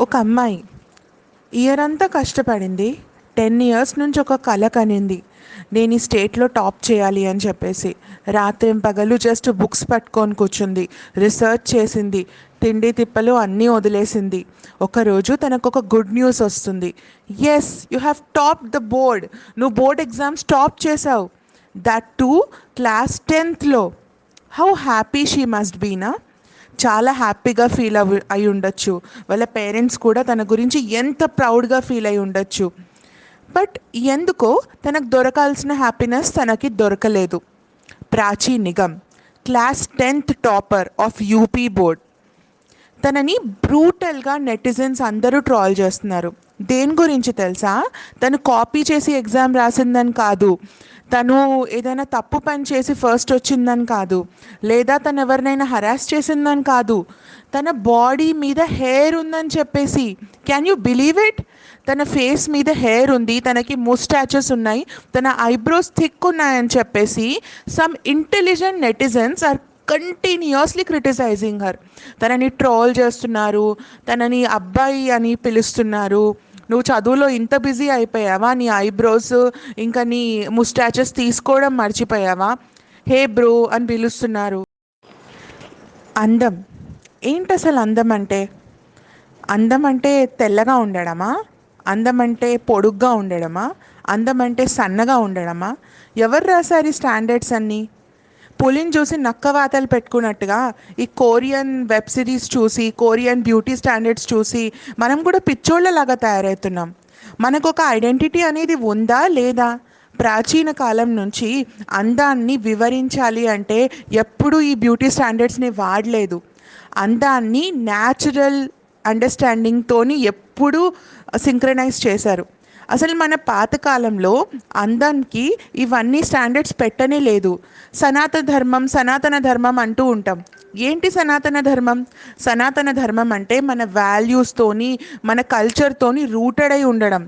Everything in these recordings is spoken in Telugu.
ఒక అమ్మాయి ఇయర్ అంతా కష్టపడింది. 10 ఇయర్స్ నుంచి ఒక కల కనింది. నేను ఈ స్టేట్లో టాప్ చేయాలి అని చెప్పేసి రాత్రింపగలు జస్ట్ బుక్స్ పట్టుకొని కూర్చుంది. రీసెర్చ్ చేసింది. తిండి తిప్పలు అన్నీ వదిలేసింది. ఒకరోజు తనకు ఒక గుడ్ న్యూస్ వస్తుంది. Yes, you have top the board. నువ్వు బోర్డ్ ఎగ్జామ్స్ టాప్ చేసావు. That too class 10th. How happy she must బీనా. చాలా హ్యాపీగా ఫీల్ అయి ఉండొచ్చు. వాళ్ళ పేరెంట్స్ కూడా తన గురించి ఎంత ప్రౌడ్గా ఫీల్ అయి ఉండొచ్చు. బట్ ఎందుకో తనకు దొరకాల్సిన హ్యాపీనెస్ తనకి దొరకలేదు. Prachi Nigam, class 10th topper of UP board, తనని బ్రూటల్గా నెటిజన్స్ అందరూ ట్రాల్ చేస్తున్నారు. దేని గురించి తెలుసా? తను కాపీ చేసి ఎగ్జామ్ రాసిందని కాదు, తను ఏదైనా తప్పు పని చేసి ఫస్ట్ వచ్చిందని కాదు, లేదా తను ఎవరినైనా హరాస్ చేసిందని కాదు, తన బాడీ మీద హెయిర్ ఉందని చెప్పేసి. Can you believe it? తన ఫేస్ మీద హెయిర్ ఉంది, తనకి ముస్టాచెస్ ఉన్నాయి, తన ఐబ్రోస్ థిక్ ఉన్నాయని చెప్పేసి some intelligent netizens are continuously criticising her. తనని ట్రోల్ చేస్తున్నారు, తనని అబ్బాయి అని పిలుస్తున్నారు. నువ్వు చదువులో ఇంత బిజీ అయిపోయావా? నీ ఐబ్రోస్ ఇంకా నీ ముస్టాచెస్ తీసుకోవడం మర్చిపోయావా? హే బ్రో అని పిలుస్తున్నారు. అందం ఏంటి అసలు? అందం అంటే అందం అంటే తెల్లగా ఉండడమా? అందం అంటే పొడుగ్గా ఉండడమా? అందం అంటే సన్నగా ఉండడమా? ఎవరు రాశారు ఈ స్టాండర్డ్స్ అన్నీ? పులిని చూసి నక్కవాతలు పెట్టుకున్నట్టుగా ఈ కొరియన్ వెబ్ సిరీస్ చూసి, కొరియన్ బ్యూటీ స్టాండర్డ్స్ చూసి మనం కూడా పిచ్చోళ్ళలాగా తయారవుతున్నాం. మనకు ఒక ఐడెంటిటీ అనేది ఉందా లేదా? ప్రాచీన కాలం నుంచి అందాన్ని వివరించాలి అంటే ఎప్పుడూ ఈ బ్యూటీ స్టాండర్డ్స్ని వాడలేదు. అందాన్ని న్యాచురల్ అండర్స్టాండింగ్తోని ఎప్పుడూ సింక్రనైజ్ చేశారు. అసలు మన పాతకాలంలో అందానికి ఇవన్నీ స్టాండర్డ్స్ పెట్టనే లేదు. సనాతన ధర్మం అంటూ ఉంటాం. ఏంటి సనాతన ధర్మం? సనాతన ధర్మం అంటే మన వాల్యూస్తోని, మన కల్చర్తోని రూటెడ్ అయి ఉండడం.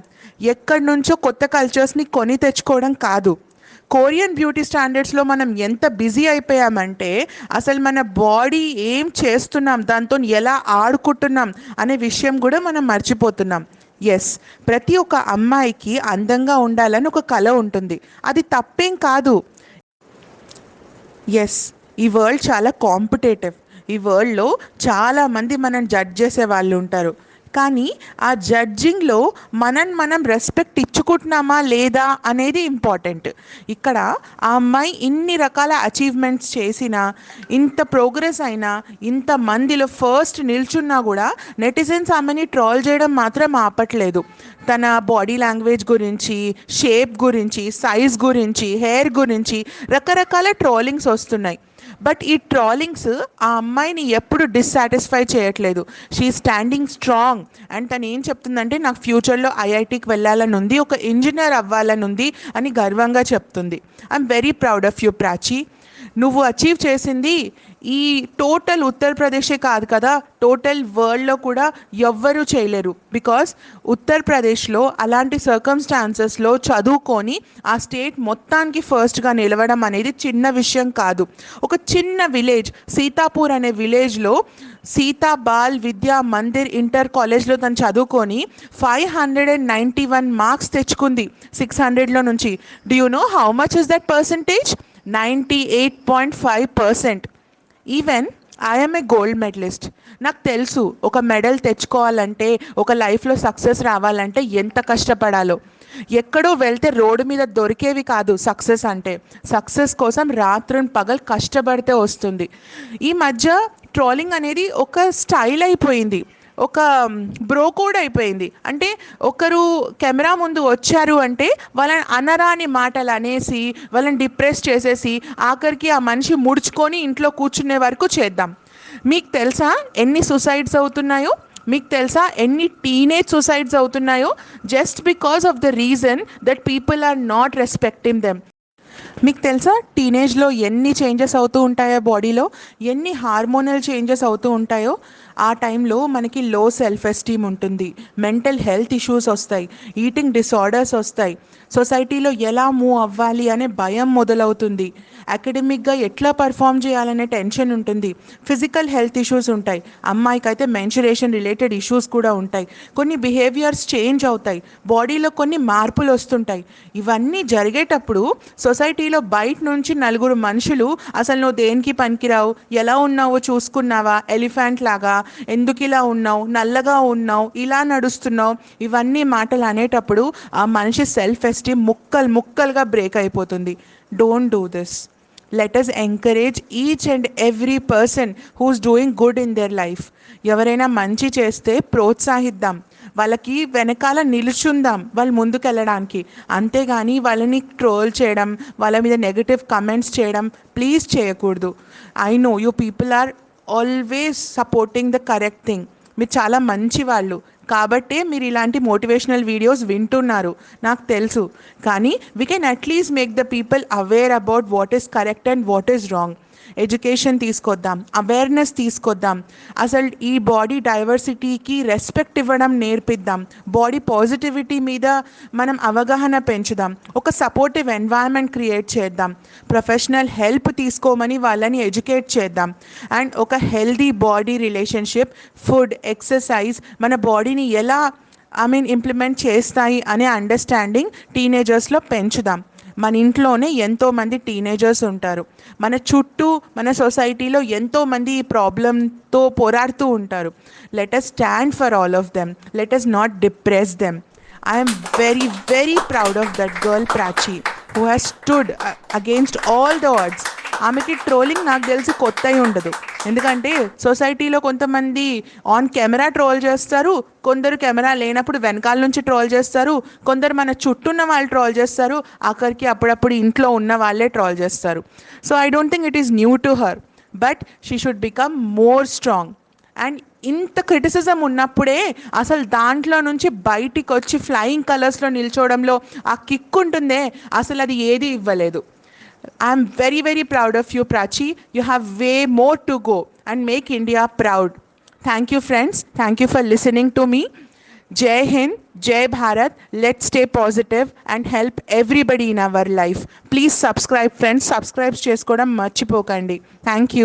ఎక్కడి నుంచో కొత్త కల్చర్స్ని కొని తెచ్చుకోవడం కాదు. కొరియన్ బ్యూటీ స్టాండర్డ్స్లో మనం ఎంత బిజీ అయిపోయామంటే అసలు మన బాడీ ఏం చేస్తున్నాం, దాంతో ఎలా ఆడుకుంటున్నాం అనే విషయం కూడా మనం మర్చిపోతున్నాం. ఎస్, ప్రతి ఒక్క అమ్మాయికి అందంగా ఉండాలని ఒక కల ఉంటుంది. అది తప్పేం కాదు. ఎస్, ఈ వరల్డ్ చాలా కాంపిటేటివ్. ఈ వరల్డ్లో చాలామంది మనం జడ్జ్ చేసే వాళ్ళు ఉంటారు. కానీ ఆ జడ్జింగ్లో మనం రెస్పెక్ట్ ఇచ్చుకుంటున్నామా లేదా అనేది ఇంపార్టెంట్. ఇక్కడ ఆ అమ్మాయి ఇన్ని రకాల అచీవ్మెంట్స్ చేసినా, ఇంత ప్రోగ్రెస్ అయినా, ఇంత మందిలో ఫస్ట్ నిల్చున్నా కూడా నెటిజన్స్ ఆమెని ట్రోల్ చేయడం మాత్రం ఆపట్లేదు. తన బాడీ లాంగ్వేజ్ గురించి, షేప్ గురించి, సైజ్ గురించి, హెయిర్ గురించి రకరకాల ట్రోలింగ్స్ వస్తున్నాయి. బట్ ఈ ట్రాలింగ్స్ ఆ అమ్మాయిని ఎప్పుడు డిస్సాటిస్ఫై చేయట్లేదు. She standing strong. అండ్ తను ఏం చెప్తుందంటే, నాకు ఫ్యూచర్లో ఐఐటికి వెళ్ళాలని ఉంది, ఒక ఇంజనీర్ అవ్వాలని ఉంది అని గర్వంగా చెప్తుంది. I'm very proud of you Prachi. నువ్వు అచీవ్ చేసింది ఈ టోటల్ ఉత్తరప్రదేశే కాదు కదా, టోటల్ వరల్డ్లో కూడా ఎవ్వరూ చేయలేరు. బికాస్ ఉత్తరప్రదేశ్లో అలాంటి సర్కమ్స్టాన్సెస్లో చదువుకొని ఆ స్టేట్ మొత్తానికి ఫస్ట్గా నిలవడం అనేది చిన్న విషయం కాదు. ఒక చిన్న విలేజ్, సీతాపూర్ అనే విలేజ్లో సీతా బాల్ విద్యా మందిర్ ఇంటర్ కాలేజ్లో తను చదువుకొని 591 మార్క్స్ తెచ్చుకుంది 600లో నుంచి. Do you know how much is that percentage? 98.5%. Even I'm a gold medallist. నాకు తెలుసు ఒక మెడల్ తెచ్చుకోవాలంటే, ఒక లైఫ్లో సక్సెస్ రావాలంటే ఎంత కష్టపడాలో. ఎక్కడో వెళ్తే రోడ్డు మీద దొరికేవి కాదు సక్సెస్ అంటే. సక్సెస్ కోసం రాత్రి పగలు కష్టపడితే వస్తుంది. ఈ మధ్య ట్రోలింగ్ అనేది ఒక స్టైల్ అయిపోయింది, ఒక బ్రో కోడ్ అయిపోయింది. అంటే ఒకరు కెమెరా ముందు వచ్చారు అంటే వాళ్ళని అనరాని మాటలు అనేసి, వాళ్ళని డిప్రెస్ చేసేసి, ఆఖరికి ఆ మనిషి ముడుచుకొని ఇంట్లో కూర్చునే వరకు చేద్దాం. మీకు తెలుసా ఎన్ని సూసైడ్స్ అవుతున్నాయో? మీకు తెలుసా ఎన్ని టీనేజ్ సూసైడ్స్ అవుతున్నాయో? Just because of the reason that people are not respecting them. మీకు తెలుసా టీనేజ్లో ఎన్ని చేంజెస్ అవుతూ ఉంటాయో బాడీలో, ఎన్ని హార్మోనల్ చేంజెస్ అవుతూ ఉంటాయో? ఆ టైంలో మనకి లో సెల్ఫ్ ఎస్టీమ్ ఉంటుంది, మెంటల్ హెల్త్ ఇష్యూస్ వస్తాయి, ఈటింగ్ డిసార్డర్స్ వస్తాయి, సొసైటీలో ఎలా మూవ్ అవ్వాలి అనే భయం మొదలవుతుంది, అకాడమిక్గా ఎట్లా పర్ఫామ్ చేయాలనే టెన్షన్ ఉంటుంది, ఫిజికల్ హెల్త్ ఇష్యూస్ ఉంటాయి, అమ్మాయికి అయితే మెన్చురేషన్ రిలేటెడ్ ఇష్యూస్ కూడా ఉంటాయి, కొన్ని బిహేవియర్స్ చేంజ్ అవుతాయి, బాడీలో కొన్ని మార్పులు వస్తుంటాయి. ఇవన్నీ జరిగేటప్పుడు సొసైటీలో బయట నుంచి నలుగురు మనుషులు అసలు నువ్వు దేనికి పనికిరావు, ఎలా ఉన్నావో చూసుకున్నావా, ఎలిఫెంట్ లాగా, ఎందుకు ఇలా ఉన్నావు, నల్లగా ఉన్నావు, ఇలా నడుస్తున్నావు, ఇవన్నీ మాటలు అనేటప్పుడు ఆ మనిషి సెల్ఫ్ ఎస్టీమ్ ముక్కలు ముక్కలుగా బ్రేక్ అయిపోతుంది. Don't do this. Let us encourage each and every person who's doing good in their life. ఎవరైనా మంచి చేస్తే ప్రోత్సహిద్దాం, వాళ్ళకి వెనకాల నిలుచుందాం వాళ్ళు ముందుకెళ్ళడానికి. అంతేగాని వాళ్ళని ట్రోల్ చేయడం, వాళ్ళ మీద నెగటివ్ కమెంట్స్ చేయడం ప్లీజ్ చేయకూడదు. I know you people are always supporting the correct thing. మీరు చాలా మంచి వాళ్ళు కాబట్టే మీరు ఇలాంటి మోటివేషనల్ వీడియోస్ వింటున్నారు, నాకు తెలుసు. కానీ we can at least make the people aware about what is correct and what is wrong. Education తీసుకొద్దాం, అవేర్నెస్ తీసుకొద్దాం, అసలు ఈ బాడీ డైవర్సిటీకి రెస్పెక్ట్ ఇవ్వడం నేర్పిద్దాం, బాడీ పాజిటివిటీ మీద మనం అవగాహన పెంచుదాం, ఒక సపోర్టివ్ ఎన్వైరన్మెంట్ క్రియేట్ చేద్దాం, ప్రొఫెషనల్ హెల్ప్ తీసుకోమని వాళ్ళని ఎడ్యుకేట్ చేద్దాం. అండ్ ఒక healthy body relationship, food, exercise మన బాడీని ఎలా ఇంప్లిమెంట్ చేస్తాయి అనే అండర్స్టాండింగ్ టీనేజర్స్లో పెంచుదాం. మన ఇంట్లోనే ఎంతోమంది టీనేజర్స్ ఉంటారు, మన చుట్టూ మన సొసైటీలో ఎంతోమంది ఈ ప్రాబ్లంతో పోరాడుతూ ఉంటారు. Let us stand for all of them, let us not depress them. I am very, very proud of that girl Prachi who has stood against all the odds. ఆమెకి ట్రోలింగ్ నాకు తెలిసి కొత్త అయి ఉండదు, ఎందుకంటే సొసైటీలో కొంతమంది ఆన్ కెమెరా ట్రోల్ చేస్తారు, కొందరు కెమెరా లేనప్పుడు వెనకాల నుంచి ట్రోల్ చేస్తారు, కొందరు మన చుట్టూ ఉన్న వాళ్ళు ట్రోల్ చేస్తారు, ఆఖరికి అప్పుడప్పుడు ఇంట్లో ఉన్న వాళ్ళే ట్రోల్ చేస్తారు. So I don't think it is new to her, but she should become more strong. And ఇంత క్రిటిసిజం ఉన్నప్పుడే అసలు దాంట్లో నుంచి బయటికి వచ్చి ఫ్లయింగ్ కలర్స్లో నిల్చోవడంలో ఆ కిక్ ఉంటుందే, అసలు అది ఏది ఇవ్వలేదు. I'm very very proud of you Prachi. You have way more to go and make India proud. Thank you friends, thank you for listening to me. జై హింద్, జై Bharat. Let's stay positive and help everybody in our life. Please subscribe friends, subscribe చేసుకోవడం మర్చిపోకండి. Thank you.